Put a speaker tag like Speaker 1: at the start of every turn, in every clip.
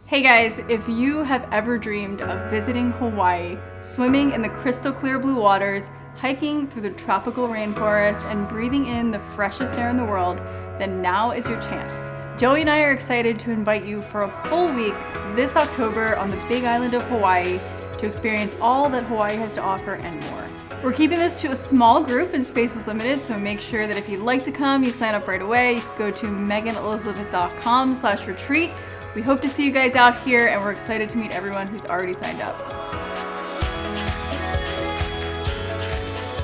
Speaker 1: Hey guys, if you have ever dreamed of visiting Hawaii, swimming in the crystal clear blue waters, hiking through the tropical rainforest, and breathing in the freshest air in the world, then now is your chance. Joey and I are excited to invite you for a full week this October on the big island of Hawaii to experience all that Hawaii has to offer and more. We're keeping this to a small group and space is limited, so make sure that if you'd like to come, you sign up right away. You can go to meganelizabeth.com/retreat. We hope to see you guys out here, and we're excited to meet everyone who's already signed up.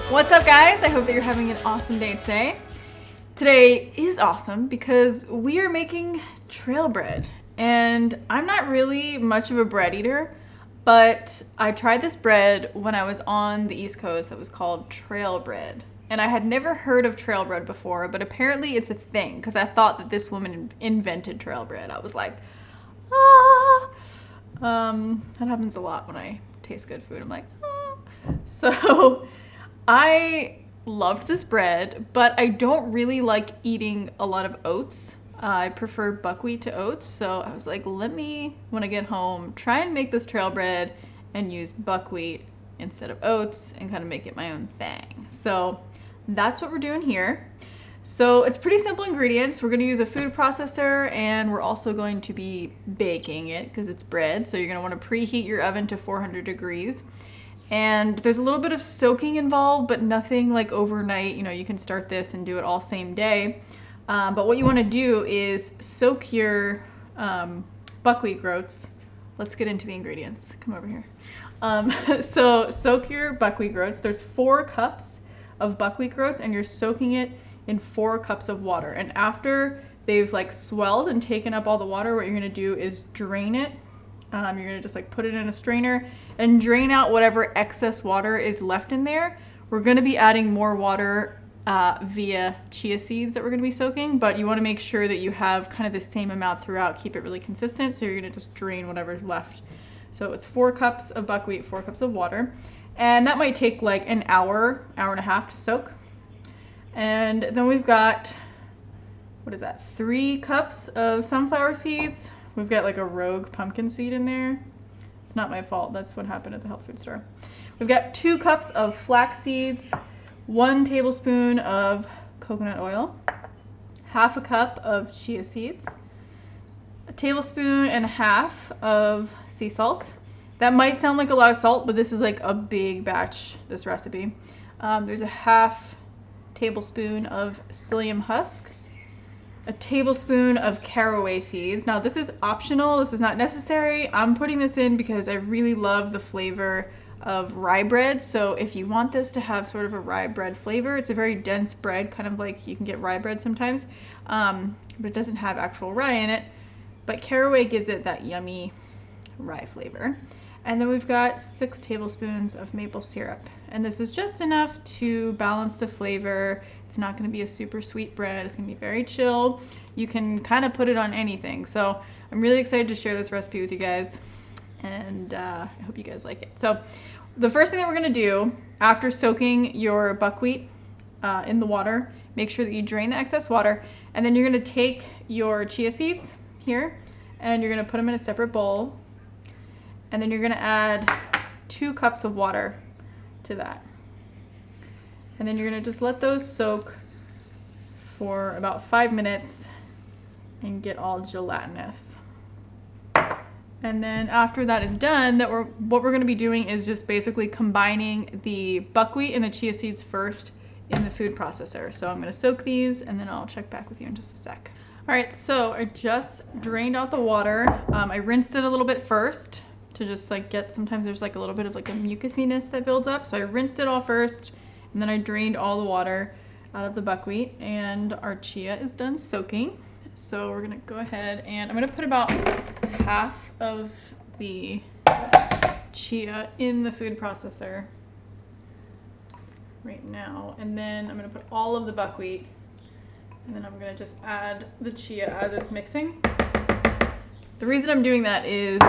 Speaker 1: What's up, guys? I hope that you're having an awesome day today. Today is awesome because we are making trail bread, and I'm not really much of a bread eater, but I tried this bread when I was on the East Coast that was called trail bread. And I had never heard of trail bread before, but apparently it's a thing because I thought that this woman invented trail bread. I was like, that happens a lot when I taste good food. I'm like, So I loved this bread, but I don't really like eating a lot of oats. I prefer buckwheat to oats. So I was like, let me, when I get home, try and make this trail bread and use buckwheat instead of oats and kind of make it my own thing. So that's what we're doing here. So it's pretty simple ingredients. We're going to use a food processor, and we're also going to be baking it because it's bread. So you're going to want to preheat your oven to 400 degrees. And there's a little bit of soaking involved, but nothing like overnight. You know, you can start this and do it all same day. But what you want to do is soak your buckwheat groats. Let's get into the ingredients. Come over here. So soak your buckwheat groats. There's 4 cups of buckwheat groats, and you're soaking it in 4 cups of water. And after they've like swelled and taken up all the water, what you're gonna do is drain it. You're gonna just like put it in a strainer and drain out whatever excess water is left in there. We're gonna be adding more water via chia seeds that we're gonna be soaking, but you wanna make sure that you have kind of the same amount throughout, keep it really consistent. So you're gonna just drain whatever's left. So it's 4 cups of buckwheat, 4 cups of water. And that might take like an hour, hour and a half to soak. And then we've got, 3 cups of sunflower seeds. We've got like a rogue pumpkin seed in there. It's not my fault, that's what happened at the health food store. We've got 2 cups of flax seeds, 1 tablespoon of coconut oil, half a cup of chia seeds, a tablespoon and a half of sea salt. That might sound like a lot of salt, but this is like a big batch, this recipe. There's a half tablespoon of psyllium husk, a tablespoon of caraway seeds. Now this is optional, this is not necessary. I'm putting this in because I really love the flavor of rye bread. So if you want this to have sort of a rye bread flavor, it's a very dense bread, kind of like you can get rye bread sometimes, but it doesn't have actual rye in it. But caraway gives it that yummy rye flavor. And then we've got 6 tablespoons of maple syrup. And this is just enough to balance the flavor. It's not gonna be a super sweet bread. It's gonna be very chill. You can kind of put it on anything. So I'm really excited to share this recipe with you guys. And I hope you guys like it. So the first thing that we're gonna do after soaking your buckwheat in the water, make sure that you drain the excess water. And then you're gonna take your chia seeds here and you're gonna put them in a separate bowl. And then you're gonna add 2 cups of water to that. And then you're gonna just let those soak for about 5 minutes and get all gelatinous. And then after that is done, what we're gonna be doing is just basically combining the buckwheat and the chia seeds first in the food processor. So I'm gonna soak these and then I'll check back with you in just a sec. All right, so I just drained out the water. I rinsed it a little bit first to just like sometimes there's like a little bit of like a mucusiness that builds up. So I rinsed it all first and then I drained all the water out of the buckwheat, and our chia is done soaking. So we're gonna go ahead and I'm gonna put about half of the chia in the food processor right now. And then I'm gonna put all of the buckwheat, and then I'm gonna just add the chia as it's mixing. The reason I'm doing that is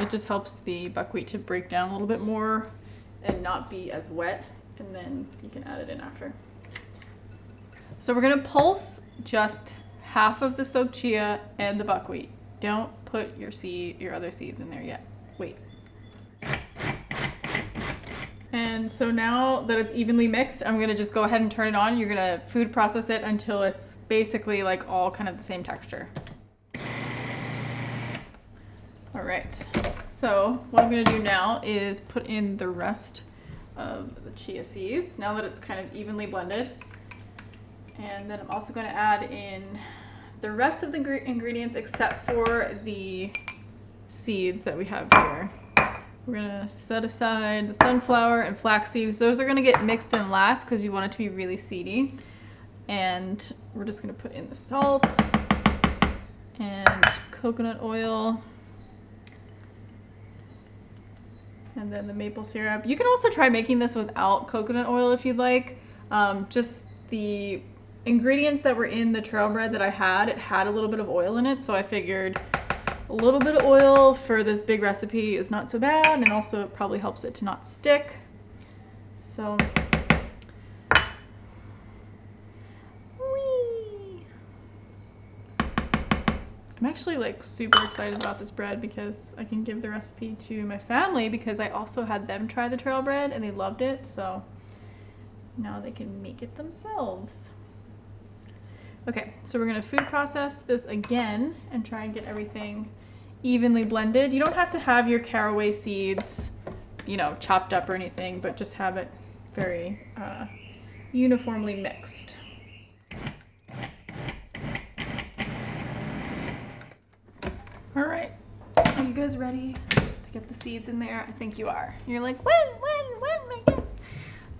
Speaker 1: it just helps the buckwheat to break down a little bit more and not be as wet, and then you can add it in after. So we're gonna pulse just half of the soaked chia and the buckwheat. Don't put your other seeds in there yet. Wait. And so now that it's evenly mixed, I'm gonna just go ahead and turn it on. You're gonna food process it until it's basically like all kind of the same texture. All right, so what I'm gonna do now is put in the rest of the chia seeds now that it's kind of evenly blended. And then I'm also gonna add in the rest of the ingredients except for the seeds that we have here. We're gonna set aside the sunflower and flax seeds. Those are gonna get mixed in last because you want it to be really seedy. And we're just gonna put in the salt and coconut oil. And then the maple syrup. You can also try making this without coconut oil if you'd like. Just the ingredients that were in the trail bread that I had, it had a little bit of oil in it, so I figured a little bit of oil for this big recipe is not so bad, and also it probably helps it to not stick. So, whee! I'm actually like super excited about this bread because I can give the recipe to my family because I also had them try the trail bread and they loved it, so now they can make it themselves. Okay, so we're gonna food process this again and try and get everything evenly blended. You don't have to have your caraway seeds, you know, chopped up or anything, but just have it very uniformly mixed. All right, are you guys ready to get the seeds in there? I think you are. You're like, when?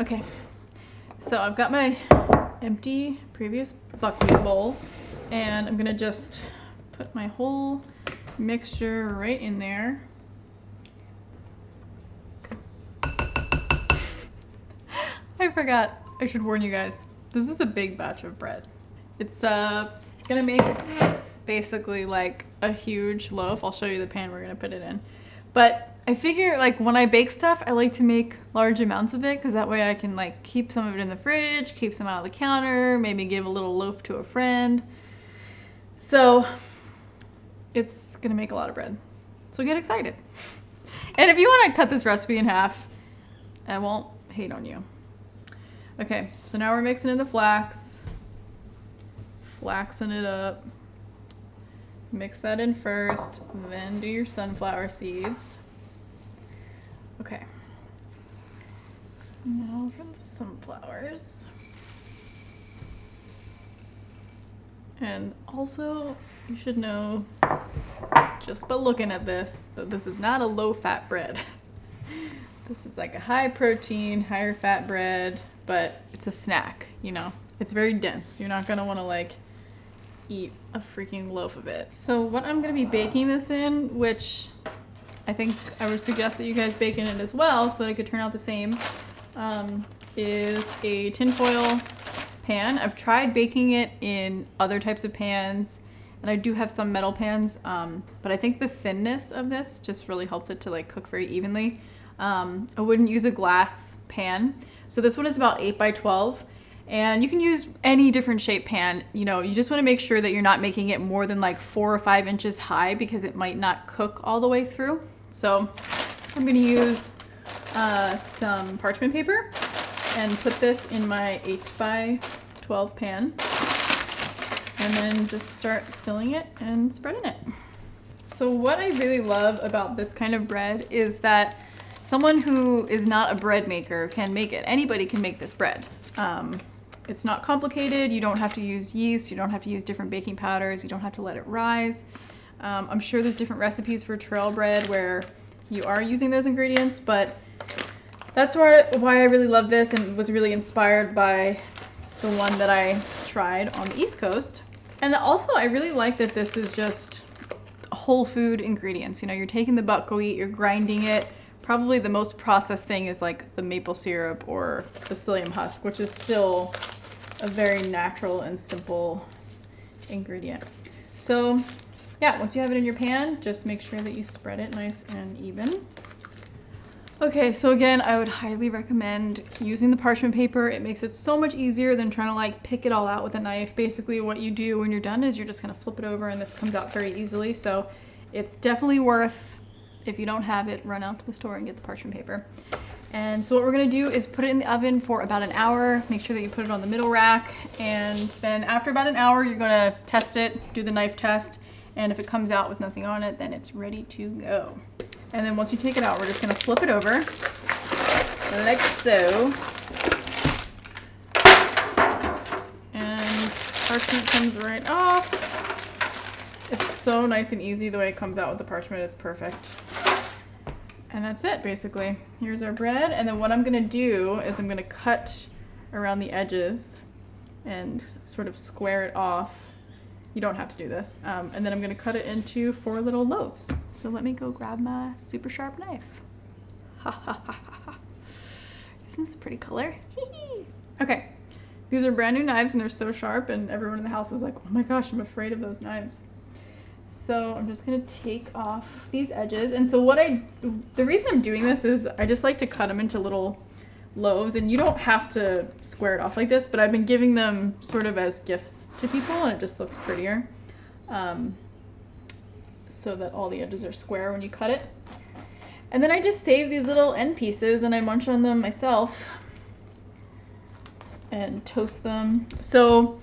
Speaker 1: Okay, so I've got my empty previous buckwheat bowl, and I'm gonna just put my whole mixture right in there. I forgot, I should warn you guys, this is a big batch of bread. It's gonna make basically like a huge loaf. I'll show you the pan we're gonna put it in. But I figure like when I bake stuff, I like to make large amounts of it because that way I can like keep some of it in the fridge, keep some out of the counter, maybe give a little loaf to a friend. So it's gonna make a lot of bread. So get excited. And if you wanna cut this recipe in half, I won't hate on you. Okay, so now we're mixing in the flax, flaxing it up. Mix that in first, then do your sunflower seeds. Okay. Now for the sunflowers. And also, you should know, just by looking at this, that this is not a low-fat bread. This is like a high-protein, higher-fat bread, but it's a snack, you know? It's very dense. You're not gonna wanna like eat a freaking loaf of it. So what I'm gonna be baking this in, which I think I would suggest that you guys bake in it as well so that it could turn out the same, is a tinfoil pan. I've tried baking it in other types of pans, and I do have some metal pans, but I think the thinness of this just really helps it to like cook very evenly. I wouldn't use a glass pan. So this one is about 8 by 12. And you can use any different shape pan. You know, you just want to make sure that you're not making it more than like 4 or 5 inches high because it might not cook all the way through. So I'm going to use some parchment paper and put this in my 8 by 12 pan. And then just start filling it and spreading it. So what I really love about this kind of bread is that someone who is not a bread maker can make it. Anybody can make this bread. It's not complicated. You don't have to use yeast. You don't have to use different baking powders. You don't have to let it rise. I'm sure there's different recipes for trail bread where you are using those ingredients, but that's why I really love this and was really inspired by the one that I tried on the East Coast. And also I really like that this is just whole food ingredients. You know, you're taking the buckwheat, you're grinding it. Probably the most processed thing is like the maple syrup or the psyllium husk, which is still a very natural and simple ingredient. So yeah, once you have it in your pan, just make sure that you spread it nice and even. Okay, so again, I would highly recommend using the parchment paper. It makes it so much easier than trying to like pick it all out with a knife. Basically what you do when you're done is you're just gonna flip it over and this comes out very easily. So It's definitely worth, if you don't have it, run out to the store and get the parchment paper. And so what we're gonna do is put it in the oven for about an hour. Make sure that you put it on the middle rack. And then after about an hour, you're gonna test it, do the knife test. And if it comes out with nothing on it, then it's ready to go. And then once you take it out, we're just gonna flip it over, like so. And parchment comes right off. It's so nice and easy the way it comes out with the parchment. It's perfect. And that's it, basically. Here's our bread. And then what I'm gonna do is I'm gonna cut around the edges and sort of square it off. You don't have to do this. And then I'm gonna cut it into 4 little loaves. So let me go grab my super sharp knife. Ha ha ha ha ha. Isn't this a pretty color? Okay, these are brand new knives and they're so sharp and everyone in the house is like, oh my gosh, I'm afraid of those knives. So I'm just gonna take off these edges. And so the reason I'm doing this is I just like to cut them into little loaves, and you don't have to square it off like this, but I've been giving them sort of as gifts to people and it just looks prettier. So that all the edges are square when you cut it. And then I just save these little end pieces and I munch on them myself and toast them. So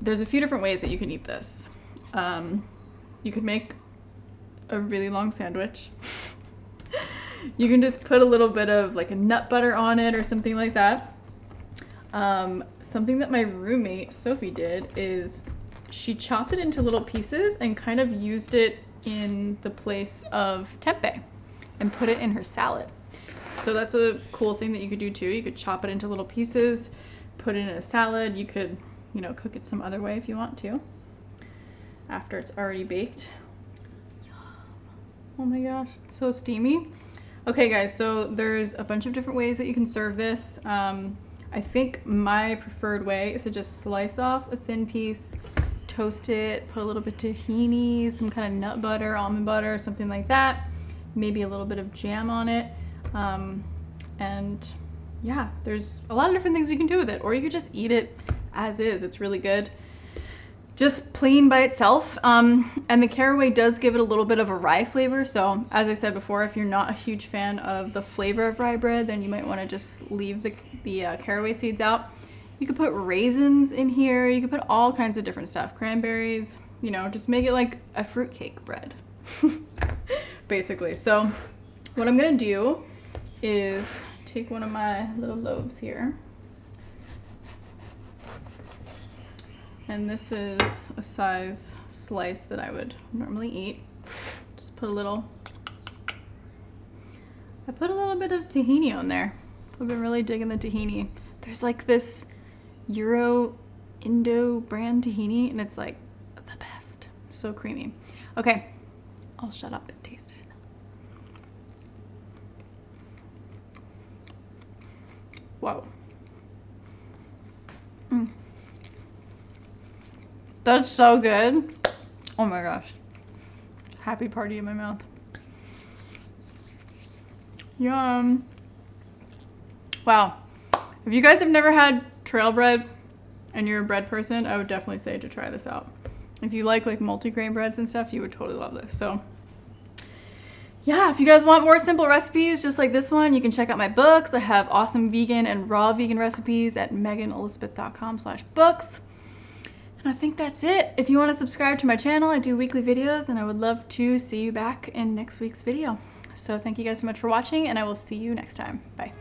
Speaker 1: there's a few different ways that you can eat this. You could make a really long sandwich. You can just put a little bit of like a nut butter on it or something like that. Something that my roommate Sophie did is she chopped it into little pieces and kind of used it in the place of tempeh and put it in her salad. So that's a cool thing that you could do too. You could chop it into little pieces, put it in a salad. You could, you know, cook it some other way if you want to, after it's already baked. Oh my gosh, it's so steamy. Okay guys, so there's a bunch of different ways that you can serve this. I think my preferred way is to just slice off a thin piece, toast it, put a little bit of tahini, some kind of nut butter, almond butter, something like that. Maybe a little bit of jam on it. And yeah, there's a lot of different things you can do with it, or you could just eat it as is. It's really good, just plain by itself. And the caraway does give it a little bit of a rye flavor. So as I said before, if you're not a huge fan of the flavor of rye bread, then you might want to just leave the caraway seeds out. You could put raisins in here. You could put all kinds of different stuff, cranberries, you know, just make it like a fruitcake bread, basically. So what I'm gonna do is take one of my little loaves here. And this is a size slice that I would normally eat. Just put a little, I put a little bit of tahini on there. I've been really digging the tahini. There's like this Indo brand tahini and it's like the best. So creamy. Okay, I'll shut up and taste it. Whoa. That's so good. Oh my gosh. Happy party in my mouth. Yum. Wow. If you guys have never had trail bread and you're a bread person, I would definitely say to try this out. If you like multigrain breads and stuff, you would totally love this. So yeah, if you guys want more simple recipes just like this one, you can check out my books. I have awesome vegan and raw vegan recipes at meganelizabeth.com/books. And I think that's it. If you want to subscribe to my channel, I do weekly videos and I would love to see you back in next week's video. So thank you guys so much for watching and I will see you next time. Bye.